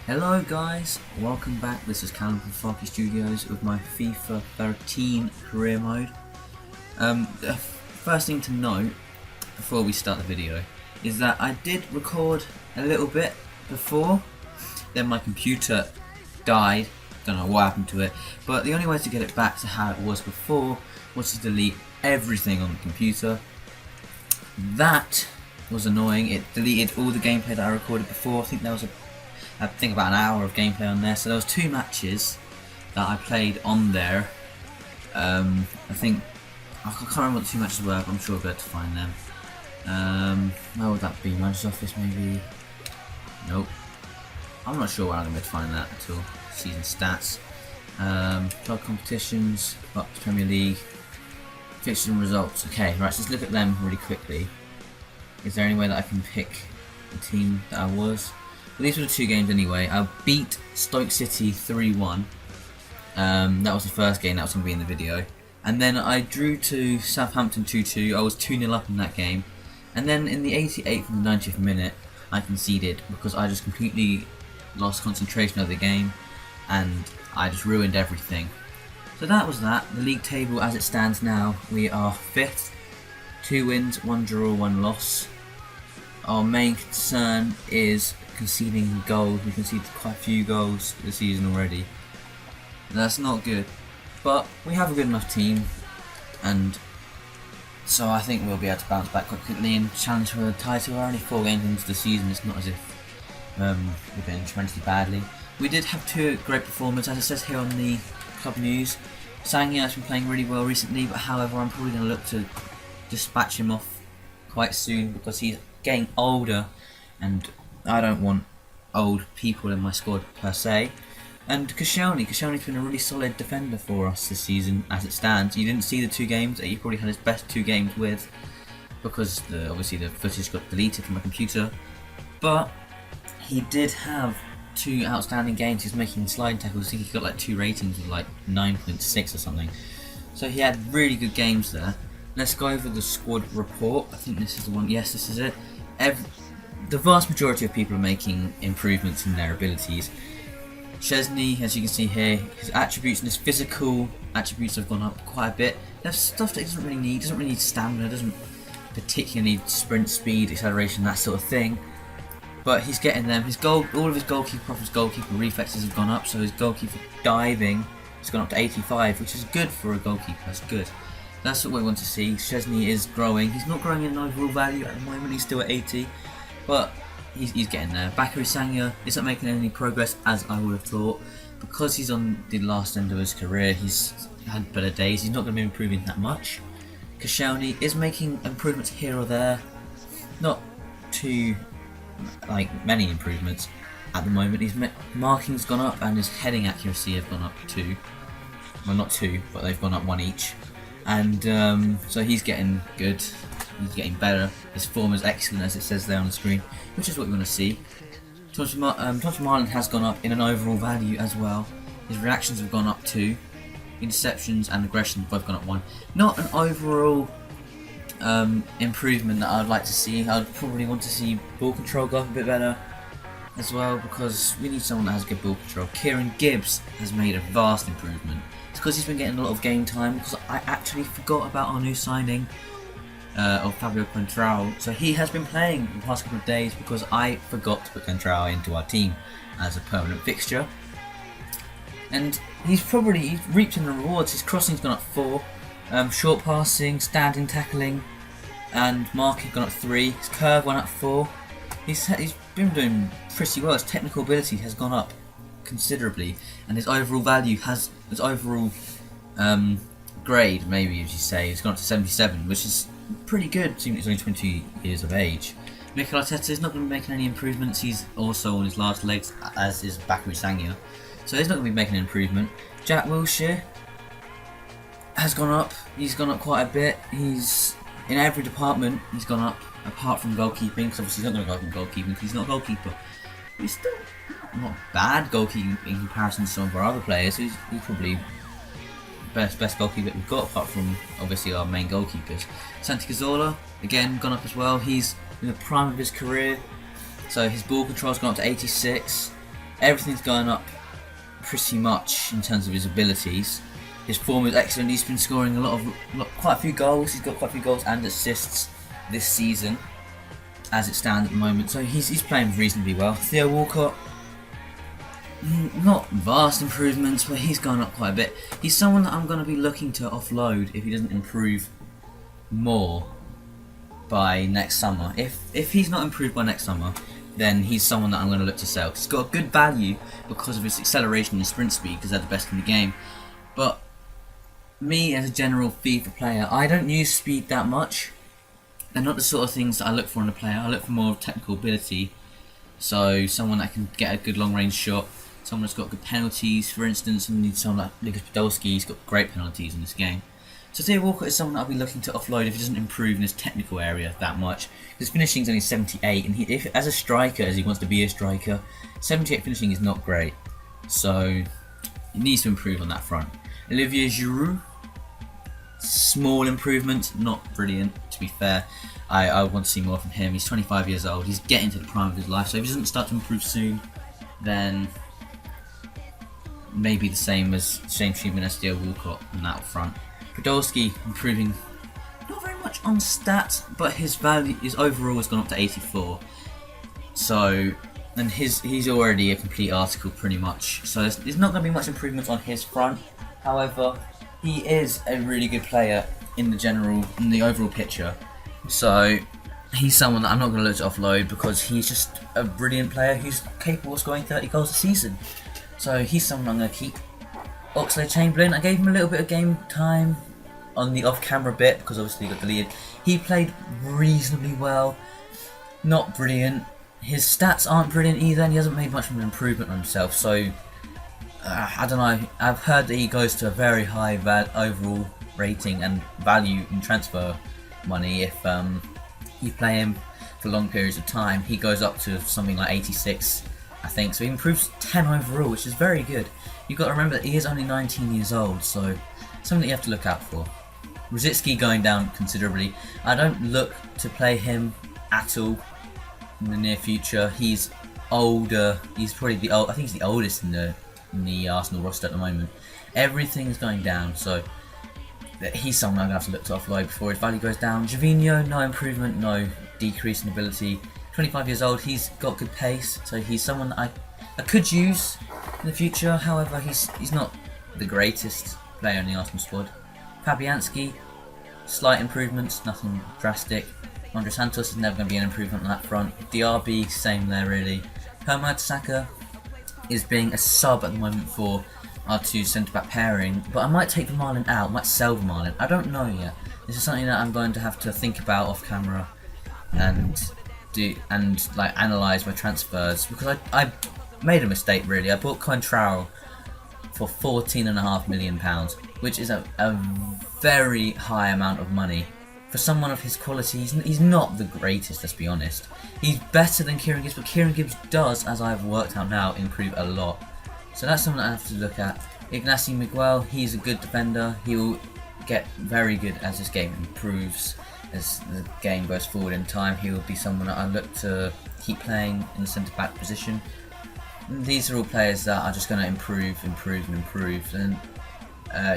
Hello guys, welcome back. This is Callum from Farky Studios with my FIFA 13 career mode. The first thing to note before we start the video is that I did record a little bit before, then my computer died. Don't know what happened to it, but the only way to get it back to how it was before was to delete everything on the computer. That was annoying. It deleted all the gameplay that I recorded before. I think about an hour of gameplay on there. So there was 2 matches that I played on there. I can't remember what the 2 matches were, but I'm sure I'll be able to find them. Where would that be? Manager's Office maybe? Nope. I'm not sure where I'm going to find that at all. Season stats. Club competitions, Bucks Premier League, fixtures and results. Okay, right, so let's look at them really quickly. Is there any way that I can pick the team that I was? Well, these were the 2 games anyway. I beat Stoke City 3-1. That was the first game that was going to be in the video. And then I drew to Southampton 2-2. I was 2-0 up in that game. And then in the 88th and the 90th minute, I conceded because I just completely lost concentration of the game. And I just ruined everything. So that was that. The league table as it stands now, we are 5th. 2 wins, 1 draw, 1 loss. Our main concern is conceding goals. We conceded quite a few goals this season already. That's not good. But we have a good enough team, and so I think we'll be able to bounce back quite quickly and challenge for the title. We're only 4 games into the season. It's not as if we've been tremendously badly. We did have 2 great performers, as it says here on the club news. Sangya has been playing really well recently, but however I'm probably going to look to dispatch him off quite soon because he's getting older and I don't want old people in my squad per se. And Koscielny's been a really solid defender for us this season as it stands. You didn't see the 2 games that he probably had his best 2 games with because obviously the footage got deleted from my computer, but he did have 2 outstanding games. He's making sliding tackles. I think he got like 2 ratings of like 9.6 or something, so he had really good games there. Let's go over the squad report. I think this is the one. Yes, this is it. The vast majority of people are making improvements in their abilities. Szczesny, as you can see here, his attributes and his physical attributes have gone up quite a bit. There's stuff that he doesn't really need. He doesn't really need stamina, doesn't particularly need sprint speed, acceleration, that sort of thing. But he's getting them. All of his goalkeeper reflexes have gone up, so his goalkeeper diving has gone up to 85, which is good for a goalkeeper. That's good. That's what we want to see. Szczesny is growing. He's not growing in overall value at the moment. He's still at 80. But he's getting there. Bakary Sagna isn't making any progress as I would have thought. Because he's on the last end of his career, he's had better days. He's not going to be improving that much. Koscielny is making improvements here or there. Not too many improvements at the moment. His marking's gone up and his heading accuracy have gone up too. Well, not 2, but they've gone up 1 each. And so he's getting good. He's getting better. His form is excellent, as it says there on the screen, which is what we want to see. Tottenham Ireland has gone up in an overall value as well. His reactions have gone up 2. Interceptions and aggression have both gone up 1. Not an overall improvement that I'd like to see. I'd probably want to see ball control go up a bit better as well, because we need someone that has good ball control. Kieran Gibbs has made a vast improvement. It's because he's been getting a lot of game time, because I actually forgot about our new signing of Fabio Contrao. So he has been playing the past couple of days because I forgot to put Contrao into our team as a permanent fixture. And he's reaped in the rewards. His crossing's gone up 4, short passing, standing tackling and marking gone up 3, his curve went up 4. He's been doing pretty well. His technical ability has gone up considerably, and his overall grade, maybe as you say, has gone up to 77, which is pretty good, seeing he's only 20 years of age. Mikel Arteta is not going to be making any improvements. He's also on his last legs, as is Bakary Sagna, so he's not going to be making an improvement. Jack Wilshere has gone up. He's gone up quite a bit. He's in every department. He's gone up, apart from goalkeeping, because obviously he's not going to go up in goalkeeping because he's not a goalkeeper. But he's still not bad goalkeeping in comparison to some of our other players. He's probably best goalkeeper that we've got, apart from obviously our main goalkeepers. Santi Cazorla, again, gone up as well. He's in the prime of his career, so his ball control's gone up to 86. Everything's going up pretty much in terms of his abilities. His form is excellent. He's been scoring quite a few goals. He's got quite a few goals and assists this season, as it stands at the moment. So he's playing reasonably well. Theo Walcott, not vast improvements, but he's gone up quite a bit. He's someone that I'm going to be looking to offload if he doesn't improve more by next summer. If he's not improved by next summer, then he's someone that I'm going to look to sell. He's got a good value because of his acceleration and sprint speed, because they're the best in the game. But me as a general FIFA player, I don't use speed that much. They're not the sort of things that I look for in a player. I look for more technical ability. So someone that can get a good long range shot, someone that's got good penalties, for instance, and need someone like Lucas Podolski. He's got great penalties in this game. So Theo Walcott is someone that I'll be looking to offload if he doesn't improve in his technical area that much. His finishing is only 78, and if as a striker, as he wants to be a striker, 78 finishing is not great. So he needs to improve on that front. Olivier Giroud, small improvements, not brilliant to be fair. I want to see more from him. He's 25 years old. He's getting to the prime of his life. So if he doesn't start to improve soon, then maybe the same treatment as Theo Walcott on that front. Podolski improving not very much on stats, but his overall has gone up to 84. So, and he's already a complete article pretty much. So there's not going to be much improvements on his front. However, he is a really good player in the overall picture. So he's someone that I'm not going to look to offload because he's just a brilliant player who's capable of scoring 30 goals a season. So he's someone I'm going to keep. Oxlade-Chamberlain, I gave him a little bit of game time on the off-camera bit because obviously he got deleted. He played reasonably well, not brilliant. His stats aren't brilliant either, and he hasn't made much of an improvement on himself. So I don't know. I've heard that he goes to a very high overall rating and value in transfer money if you play him for long periods of time. He goes up to something like 86, I think. So he improves 10 overall, which is very good. You've got to remember that he is only 19 years old, so something that you have to look out for. Rosicki going down considerably. I don't look to play him at all in the near future. He's older. He's probably I think he's the oldest in the Arsenal roster at the moment. Everything's going down, so he's someone I'm going to have to look to offload before his value goes down. Gervinho, no improvement, no decrease in ability. 25 years old, he's got good pace, so he's someone that I could use in the future. However, he's not the greatest player in the Arsenal squad. Fabianski, slight improvements, nothing drastic. Andre Santos is never going to be an improvement on that front. Diaby, same there really. Hermad Saka is being a sub at the moment for our two centre-back pairing, but I might take the Marlin out, might sell the Marlin. I don't know yet. This is something that I'm going to have to think about off camera and analyse my transfers, because I made a mistake really. I bought Contrao for £14.5 million, which is a very high amount of money. For someone of his quality, he's not the greatest, let's be honest. He's better than Kieran Gibbs, but Kieran Gibbs does, as I've worked out now, improve a lot. So that's something I have to look at. Ignacio Miguel, he's a good defender. He will get very good as this game improves. As the game goes forward in time, he will be someone that I look to keep playing in the centre-back position. These are all players that are just going to improve. And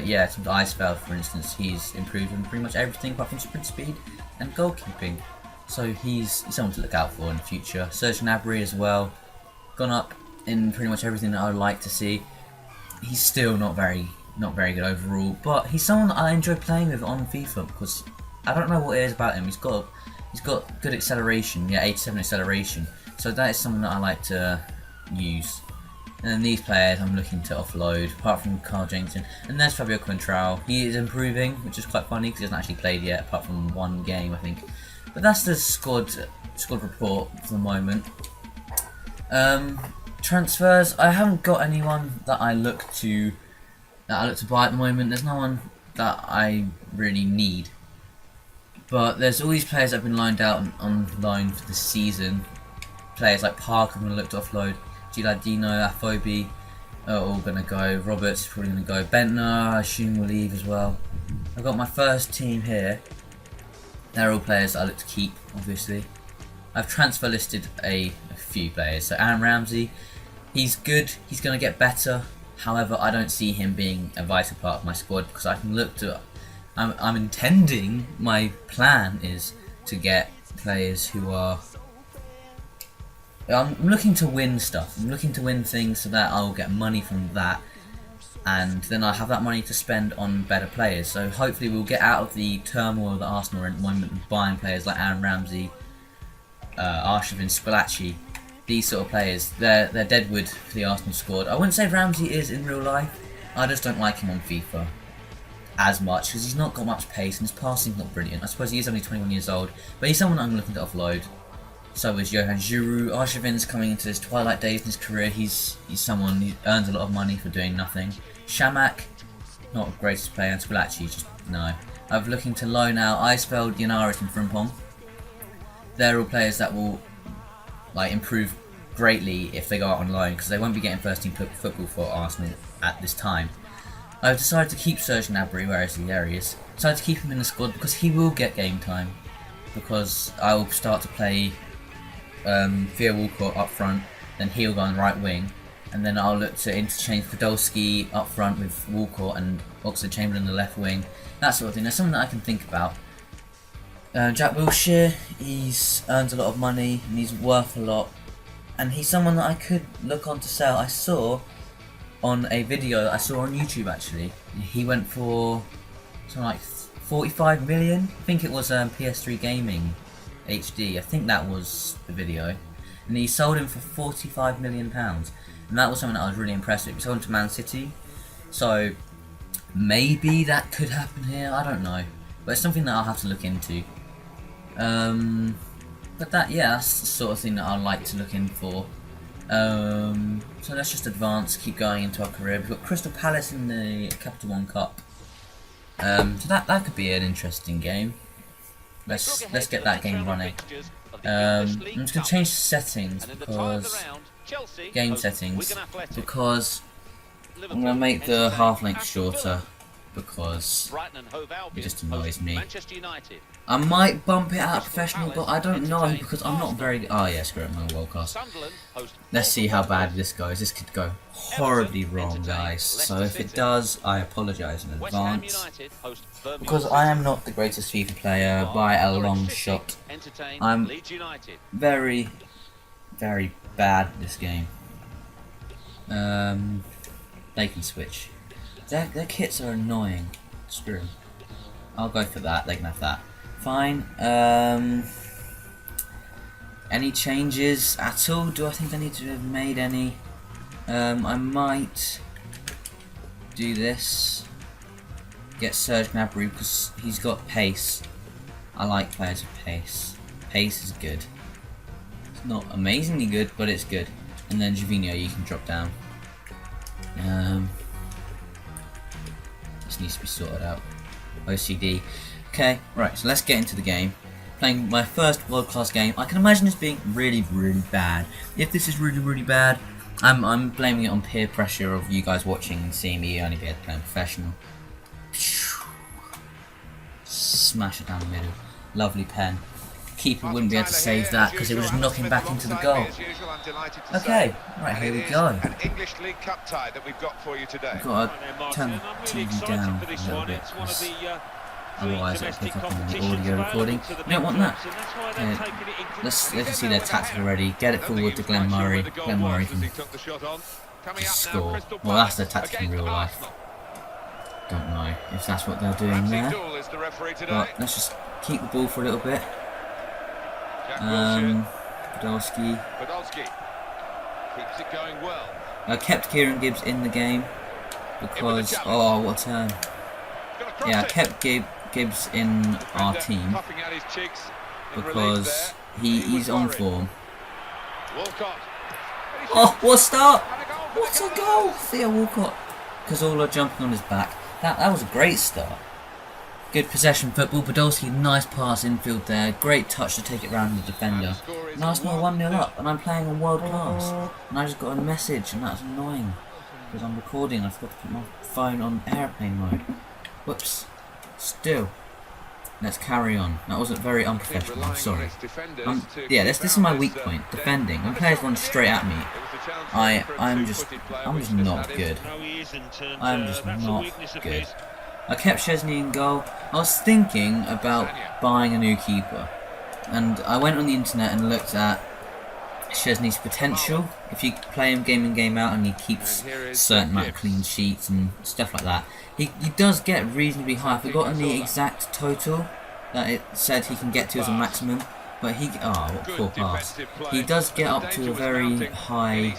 yeah, Icefeld, for instance, he's improved in pretty much everything apart from sprint speed and goalkeeping. So he's someone to look out for in the future. Serge Gnabry as well, gone up in pretty much everything that I would like to see. He's still not very good overall, but he's someone that I enjoy playing with on FIFA because I don't know what it is about him. He's got good acceleration, yeah, 87 acceleration. So that is something that I like to use. And then these players I'm looking to offload, apart from Carl Jameson. And there's Fabio Contrao. He is improving, which is quite funny because he hasn't actually played yet, apart from one game, I think. But that's the squad report for the moment. Transfers, I haven't got anyone that I look to buy at the moment. There's no one that I really need. But there's all these players that have been lined out on loan for the season. Players like Park I'm going to look to offload. Gilardino, Afobe are all going to go. Roberts is probably going to go. Bentner, I assume, will leave as well. I've got my first team here. They're all players that I look to keep, obviously. I've transfer listed a few players. So Aaron Ramsey, He's good. He's going to get better. However, I don't see him being a vital part of my squad because I can look to. I'm intending. My plan is to get players who are. I'm looking to win stuff. I'm looking to win things so that I'll get money from that, and then I'll have that money to spend on better players. So hopefully we'll get out of the turmoil that Arsenal are in at the moment and buying players like Aaron Ramsey, Arshavin, Spalacci. These sort of players, they're deadwood for the Arsenal squad. I wouldn't say Ramsey is in real life. I just don't like him on FIFA as much because he's not got much pace and his passing's not brilliant. I suppose he is only 21 years old, but he's someone I'm looking to offload. So is Johan Giroud. Arshavin's coming into his twilight days in his career. He's someone who earns a lot of money for doing nothing. Shamak, not the greatest player, and Spalacci, just no. I'm looking to loan out Eisfeld, Yanaris and Frimpong. They're all players that will improve greatly if they go out on loan because they won't be getting first team football for Arsenal at this time. I've decided to keep Serge Gnabry, where is he? There he is. Decided to keep him in the squad because he will get game time. Because I will start to play Theo Walcott up front, then he'll go on the right wing, and then I'll look to interchange Podolski up front with Walcott and Oxlade-Chamberlain on the left wing. That sort of thing. That's something that I can think about. Jack Wilshere, he's earns a lot of money and he's worth a lot, and he's someone that I could look on to sell. I saw on a video that I saw on YouTube actually, he went for something like 45 million. I think it was PS3 Gaming HD. I think that was the video, and he sold him for £45 million, and that was something that I was really impressed with. He sold him to Man City, so maybe that could happen here. I don't know, but it's something that I'll have to look into. But that's the sort of thing that I'd like to look in for. So let's just advance, keep going into our career. We've got Crystal Palace in the Capital One Cup. So that could be an interesting game. Let's get that game running. I'm just gonna change settings because game settings because I'm gonna make the half length shorter because it just annoys me. I might bump it out of professional, but I don't know because I'm not very. Oh yeah, screw it, I'm on world-class. Let's see how bad this goes. This could go horribly wrong, guys. So if it does, I apologise in advance because I am not the greatest FIFA player by a long shot. I'm very, very bad at this game. They can switch. Their kits are annoying. Screw 'em. I'll go for that. They can have that. Fine. Any changes at all? Do I think I need to have made any? I might do this. Get Serge Gnabry because he's got pace. I like players with pace. Pace is good. It's not amazingly good, but it's good. And then Jovino, you can drop down. This needs to be sorted out. OCD. Okay, right, so let's get into the game. Playing my first world-class game. I can imagine this being really, really bad. If this is really, really bad, I'm blaming it on peer pressure of you guys watching and seeing me only be able to play professional. Smash it down the middle. Lovely pen. Keeper wouldn't be able to save that because it was just knocking back into the goal. Okay, right, here we go. We've got to turn the TV down a little bit because otherwise it'll pick up on the audio recording. We don't want that. Let's just see their tactic already. Get it forward to Glenn Murray. Glenn Murray can just score. Well, that's their tactic in real life. Don't know if that's what they're doing there. But let's just keep the ball for a little bit. Podolski keeps it going well. I kept Kieran Gibbs in the game because what a turn! Yeah, I kept Gibbs in our team because he's on form. Oh, what a start! What a goal! Theo Walcott, because all are jumping on his back. That was a great start. Good possession football. Podolski, nice pass infield there. Great touch to take it round the defender. And Arsenal 1-0 up, and I'm playing on world class. And I just got a message, and that's annoying because I'm recording. I forgot to put my phone on airplane mode. Whoops. Still, let's carry on. That wasn't very unprofessional. I'm sorry. Yeah, this is my weak point. Defending. When players run straight at me, I'm just not good. I'm just not good. I kept Szczesny in goal. I was thinking about buying a new keeper, and I went on the internet and looked at Szczesny's potential. If you play him game in game out and he keeps a certain amount of clean sheets and stuff like that, he does get reasonably high. I've forgotten the exact total that it said he can get to as a maximum, but what poor pass. He does get up to a very high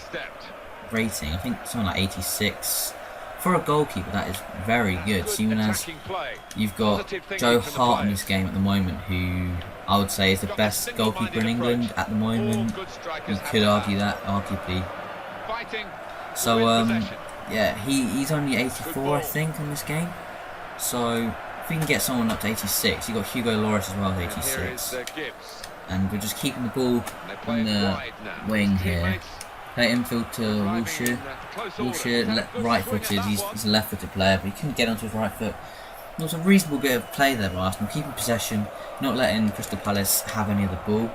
rating. I think something like 86. For a goalkeeper, that is very good, seeing as you've got Joe Hart in this game at the moment, who I would say is the best goalkeeper in England at the moment. You could argue that, arguably. So, yeah, he's only 84, I think, in this game. So, if we can get someone up to 86, you've got Hugo Lloris as well at 86. And we're just keeping the ball on the wing here. Play infield to Wilshere. Wilshere, right-footed. He's a left-footed player, but he couldn't get onto his right foot. There was a reasonable bit of play there by Arsenal, keeping possession, not letting Crystal Palace have any of the ball.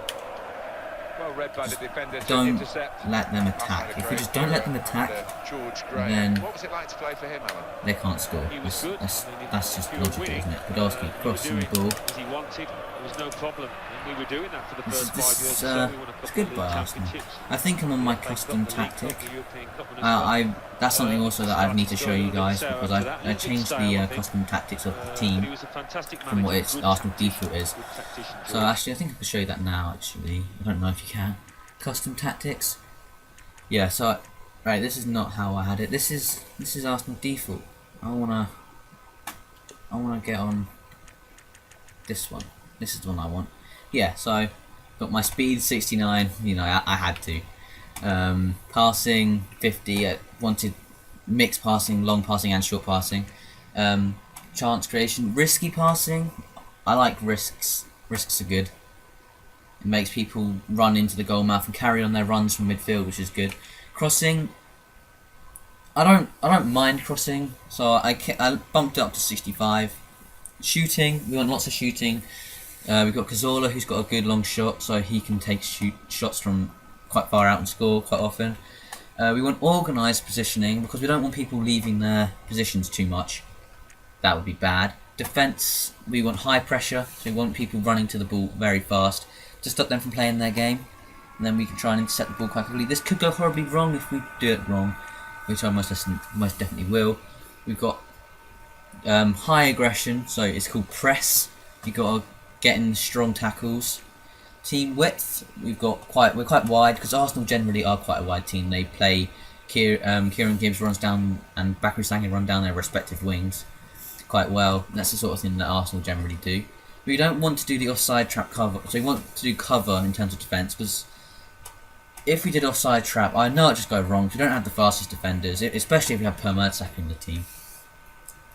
Just don't let them attack. If we just don't let them attack, then they can't score. That's just logical, isn't it? Podolski crossing the ball. It's good by Arsenal. I think I'm on my custom tactic. That's something also that I need to show you guys, because I changed the custom tactics of the team from what its Arsenal default is. So actually, I think I can show you that now. Actually, I don't know if you can. Custom tactics. Yeah. So right, this is not how I had it. This is Arsenal default. I wanna get on this one. This is the one I want. Yeah, so got my speed 69. You know, I had to. Passing 50. Wanted mixed passing, long passing, and short passing. Chance creation, risky passing. I like risks. Risks are good. It makes people run into the goal mouth and carry on their runs from midfield, which is good. Crossing. I don't mind crossing, so I bumped it up to 65. Shooting, we want lots of shooting. We've got Cazorla, who's got a good long shot, so he can take shots from quite far out and score quite often. We want organised positioning, because we don't want people leaving their positions too much. That would be bad. Defence, we want high pressure, so we want people running to the ball very fast to stop them from playing their game, and then we can try and intercept the ball quite quickly. This could go horribly wrong if we do it wrong, which I most definitely will. We've got high aggression, so it's called press. You've got to get in strong tackles. Team width, we're quite wide, because Arsenal generally are quite a wide team. They play Kieran Gibbs runs down and Bakary Sagna run down their respective wings quite well. And that's the sort of thing that Arsenal generally do. We don't want to do the offside trap cover, so we want to do cover in terms of defence, because if we did offside trap, I know it just go wrong. We don't have the fastest defenders, especially if we have Per Mertesacker in the team.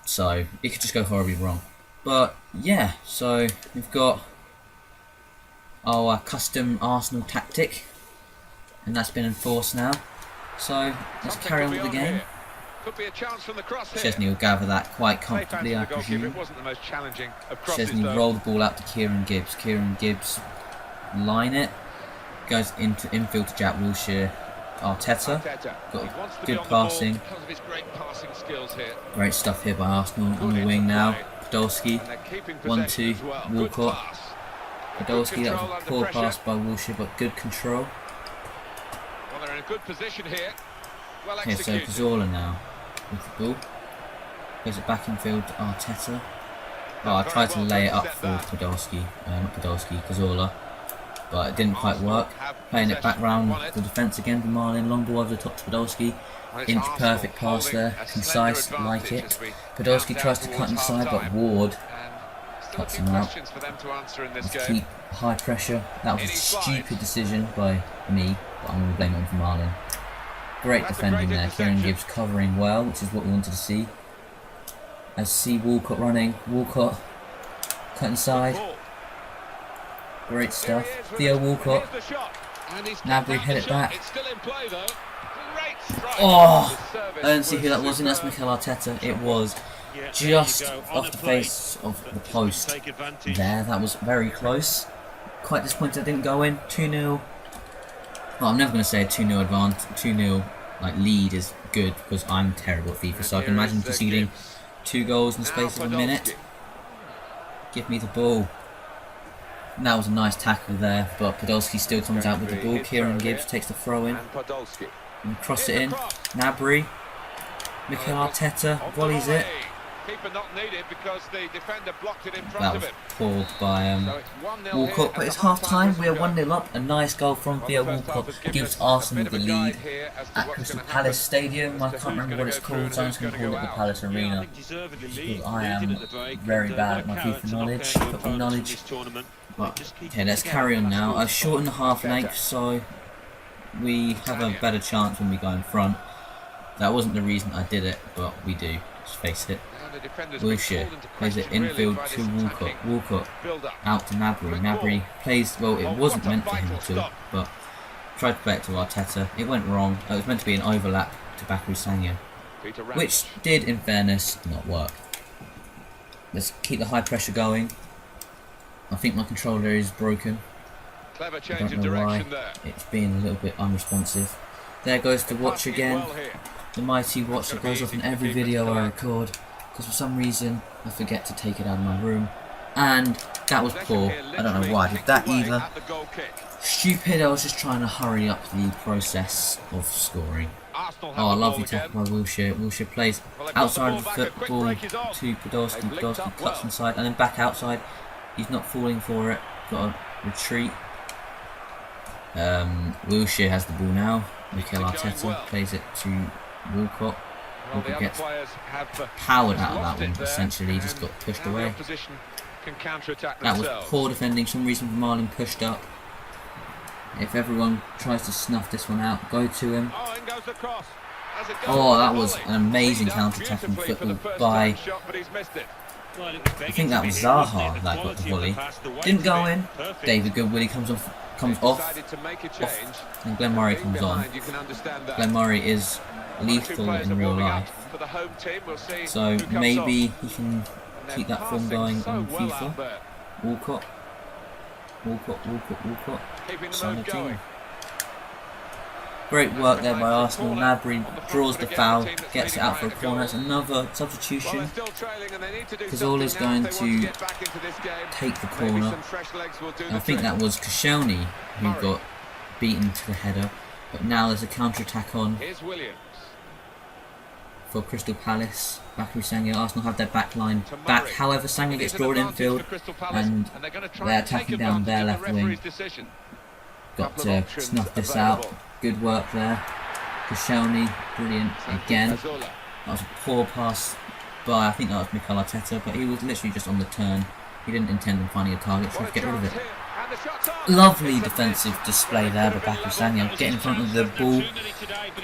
So it could just go horribly wrong. But yeah, so we've got our custom Arsenal tactic, and that's been enforced now. So let's carry on with the game. Szczesny will gather that quite comfortably, I presume. Szczesny roll the ball out to Kieran Gibbs. Kieran Gibbs line it, goes into infield to Jack Wilshere. Arteta got good passing. Great stuff here by Arsenal on the wing now. Podolski, 1-2, Walcott. Podolski, that was a poor pass by Wilshere, but good control. Okay, so Cazorla now with the ball. Goes it back in field to Arteta. Oh, I tried to lay it up for Podolski, Cazorla, but it didn't quite work. Playing it back round the defence again for Marlin. Long ball over the top to Podolski. Inch perfect pass there, concise, like it. Podolski tries to cut inside, but Ward cuts him out. Let's keep high pressure. That was a stupid decision by me, but I'm going to blame it on for Marlin. Great defending there. Kieran Gibbs covering well, which is what we wanted to see. As see Walcott running. Walcott cut inside. Great stuff. Theo Walcott. Gnabry hit it back. Oh! I didn't see who that was, and that's Mikel Arteta. It was just off the face of the post there. That was very close. Quite disappointed it didn't go in. 2-0. Well, I'm never going to say a 2-0 advance, 2-0 like lead is good because I'm terrible at FIFA. So I can imagine conceding 2 goals in the space of a minute. Give me the ball. And that was a nice tackle there, but Podolski still comes out with the ball. Kieran Gibbs takes the throw in and cross it in. Gnabry, Mikel Arteta volleys it. That was pulled by Walcott, but it's half time. We are 1-0 up. A nice goal from Theo Walcott gives Arsenal the lead at Crystal Palace Stadium. I can't remember what it's called, so I'm just going to call it the Palace Arena because I am very bad at my FIFA knowledge, football knowledge. But, okay, let's carry on now. I've shortened the half length so we have a better chance when we go in front. That wasn't the reason I did it, but we do. Let's face it. Wilshere plays it infield to Walcott. Walcott out to Gnabry. Gnabry plays, well, it wasn't meant for him to, but tried to play it to Arteta. It went wrong. It was meant to be an overlap to Bakary Sagna, which did, in fairness, not work. Let's keep the high pressure going. I think my controller is broken. I don't know why. It's being a little bit unresponsive. There goes the watch again. The mighty watch that goes off in every video I record, because for some reason I forget to take it out of my room, and that was poor. I don't know why I did that either. Stupid, I was just trying to hurry up the process of scoring. Oh, lovely tackle by Wilshere. Wilshere plays outside of the football to Podolski. Podolski cuts inside and then back outside. He's not falling for it. Got a retreat. Wilshere has the ball now. Mikel Arteta plays it to Walcott. Walcott gets powered out of that one, essentially. He just got pushed away. That was poor defending. Some reason for Marlon pushed up. If everyone tries to snuff this one out, go to him. Oh, that was an amazing counter-attacking football by... I think that was Zaha that got the volley. Didn't go in. David Goodwillie comes off, and Glenn Murray comes on. Glenn Murray is lethal in real life, so maybe he can keep that form going on FIFA. Walcott. Son. Great work there by Arsenal. Gnabry draws the foul, gets it out for a corner. It's another substitution. Cazorla's going to take the corner. And I think that was Koscielny who got beaten to the header. But now there's a counter-attack on for Crystal Palace. Bakary Sagna, Arsenal have their back line back. However, Sagna gets drawn infield and they're attacking down their left wing. Got to snuff this out. Good work there. Koscielny, brilliant again. That was a poor pass by, I think that was Mikel Arteta, but he was literally just on the turn. He didn't intend on finding a target, so get rid of it. Lovely defensive display there by Bakary Sagna, getting in front of the ball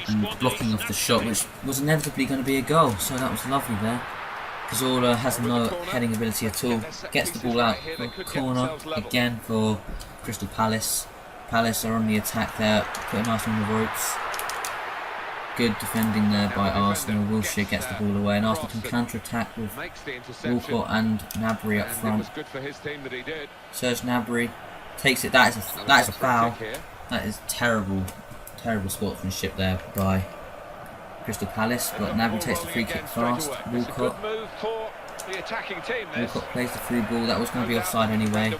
and blocking off the shot, which was inevitably going to be a goal, so that was lovely there. Cazorla has no heading ability at all, gets the ball out for a corner again for Crystal Palace. Palace are on the attack there, putting Arsenal on the ropes. Good defending there by Arsenal. Wilshere gets the ball away, and Arsenal can counter-attack with Walcott and Gnabry up front. Serge Gnabry takes it. That is a foul. That is terrible sportsmanship there by Crystal Palace. But Gnabry takes the free kick fast. Walcott plays the through ball. That was going to be offside anyway.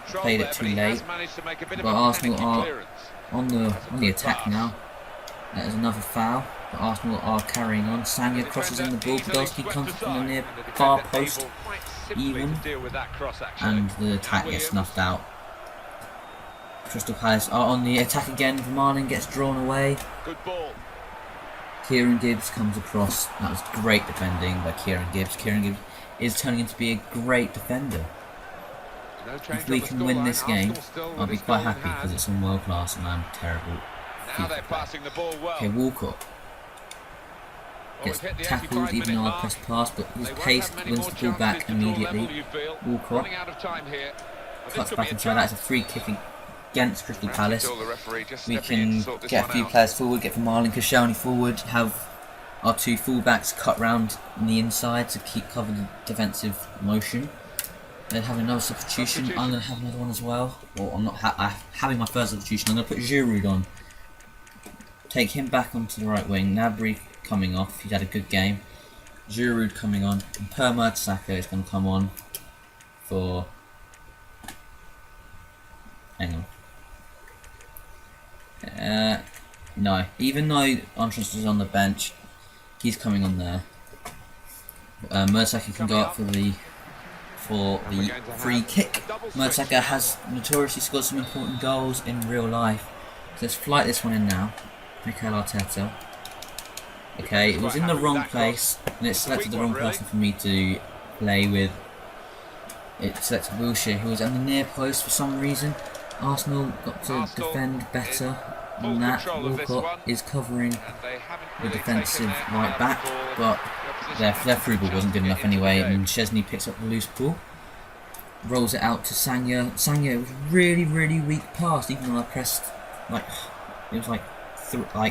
Played it too late. But Arsenal are on the attack now. That is another foul. But Arsenal are carrying on. Sagna crosses in the ball. Podolski comes from the near far post. Even. And the attack gets snuffed out. Crystal Palace are on the attack again. Vermaelen gets drawn away. Kieran Gibbs comes across. That was great defending by Kieran Gibbs. Kieran Gibbs is turning into be a great defender. If we can win this game, I'll be quite happy because it's on world class and I'm terrible. Okay, Walcott gets tackled even though I pressed pass, but his pace wins the ball back immediately. Walcott cuts back inside. That's a free kick against Crystal Palace. We can get a few players forward, get Vermaelen and Koscielny forward, have our two fullbacks cut round on the inside to cover the defensive motion. Then have another substitution. I'm going to have another one as well. Well, I'm not having my first substitution. I'm going to put Giroud on take him back onto the right wing. Gnabry coming off, he's had a good game. Giroud coming on, and Per Mertesacker is going to come on for... hang on. No, even though Entrance is on the bench, he's coming on there. Mertesacker can go up for the free kick. Mertesacker has notoriously scored some important goals in real life. So let's flight this one in now. Mikel Arteta. Okay, it was in the wrong place, and it selected the wrong person for me to play with. It selected Wilshere, who was at the near post for some reason. Arsenal got to defend better than that. Walcott is covering the defensive right back, but their through ball wasn't good enough anyway, and Chesney picks up the loose ball. Rolls it out to Sagna. Sagna was really weak pass, even though I pressed like it was like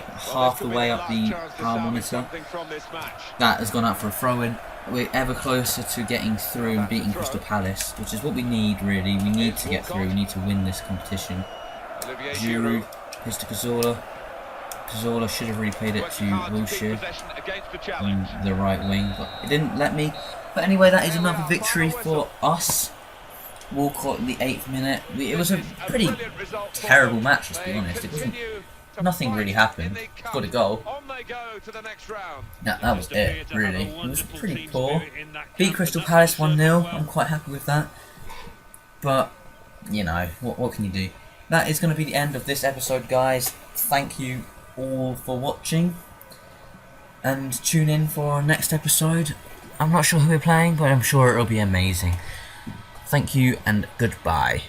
half the way up the power monitor. That has gone out for a throw-in. We're ever closer to getting through and beating Crystal Palace, which is what we need really. We need to get through, we need to win this competition. Giroud, here's to Cazorla. Cazorla should have really played it to Wilshere on the right wing, but it didn't let me. But anyway, that is another victory for us. Walcott in the 8th minute. It was a pretty terrible match, let's be honest. It wasn't. Nothing really happened. Got a goal. That was it, really. It was pretty poor. Beat Crystal Palace 1-0. I'm quite happy with that. But, you know, what can you do? That is going to be the end of this episode, guys. Thank you all for watching. And tune in for our next episode. I'm not sure who we're playing, but I'm sure it'll be amazing. Thank you and goodbye.